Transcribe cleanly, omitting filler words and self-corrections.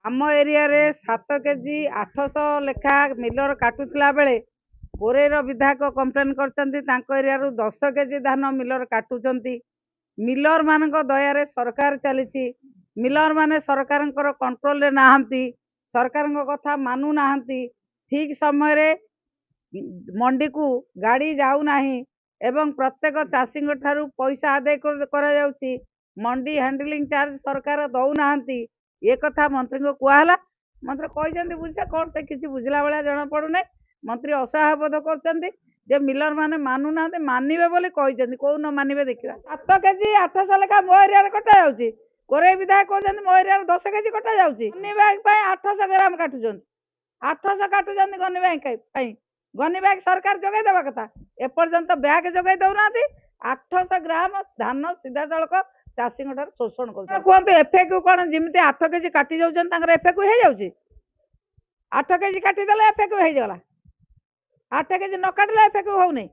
ଆମ ଏରିଆରେ 7 କେଜି 800 ଲେଖା ମିଲର କାଟୁଥିଲା ବେଳେ କୋରେଇର ବିଧାୟକ କମ୍ପ୍ଲେନ୍ କରିଛନ୍ତି ତାଙ୍କ ଏରିଆରୁ 10 କେଜି ଧାନ ମିଲର କାଟୁଛନ୍ତି। ମିଲର ମାନଙ୍କ ଦୟାରେ ସରକାର ଚାଲିଛି। ମିଲର ମାନେ ସରକାରଙ୍କର କଣ୍ଟ୍ରୋଲରେ ନାହାନ୍ତି, ସରକାରଙ୍କ କଥା ମାନୁନାହାନ୍ତି। ଠିକ୍ ସମୟରେ ମଣ୍ଡିକୁ ଗାଡ଼ି ଯାଉନାହିଁ ଏବଂ ପ୍ରତ୍ୟେକ ଚାଷୀଙ୍କ ଠାରୁ ପଇସା ଆଦାୟ କରାଯାଉଛି। ମଣ୍ଡି ହ୍ୟାଣ୍ଡଲିଂ ଚାର୍ଜ ସରକାର ଦଉନାହାନ୍ତି। ଏ କଥା ମନ୍ତ୍ରୀଙ୍କୁ କୁହାହେଲା। ମନ୍ତ୍ରୀ କହିଛନ୍ତି ବୁଝିବା କ'ଣ, ସେ କିଛି ବୁଝିଲା ଭଳିଆ ଜଣାପଡ଼ୁନାହିଁ। ମନ୍ତ୍ରୀ ଅସହାୟ ବୋଧ କରୁଛନ୍ତି ଯେ ମିଲର ମାନେ ମାନୁନାହାନ୍ତି, ମାନିବେ ବୋଲି କହିଛନ୍ତି। କୋଉ ନ ମାନିବେ ଦେଖିବା। 7 କେଜି 800 ଲେଖା ମୋ ଏରିଆରେ କଟା ଯାଉଛି। କୋରେଇ ବିଧାୟକ କହୁଛନ୍ତି ମୋ ଏରିଆରେ 10 କେଜି କଟା ଯାଉଛି। ଗନି ବ୍ୟାଗ ପାଇଁ 800 ଗ୍ରାମ କାଟୁଛନ୍ତି, 800 କାଟୁଛନ୍ତି ଗନି ବ୍ୟାଗ ପାଇଁ। ଗନି ବ୍ୟାଗ ସରକାର ଯୋଗାଇ ଦେବା କଥା, ଏପର୍ଯ୍ୟନ୍ତ ବ୍ୟାଗ ଯୋଗାଇ ଦଉନାହାନ୍ତି। 800 ଗ୍ରାମ ଧାନ ସିଧାସଳଖ ଚାଷୀଙ୍କ ଠାରୁ ଶୋଷଣ କରୁଛନ୍ତି। କୁହନ୍ତୁ ଏଫେକ୍ୟୁ କ'ଣ? ଯେମିତି 8 କେଜି କାଟି ଯାଉଛନ୍ତି ତାଙ୍କର ଏଫେକ୍ୟୁ ହେଇଯାଉଛି। 8 କେଜି କାଟିଦେଲେ ଏଫେକ୍ୟୁ ହେଇଗଲା, 8 କେଜି ନ କାଟିଲେ ଏଫେକ୍ୟୁ ହଉନି।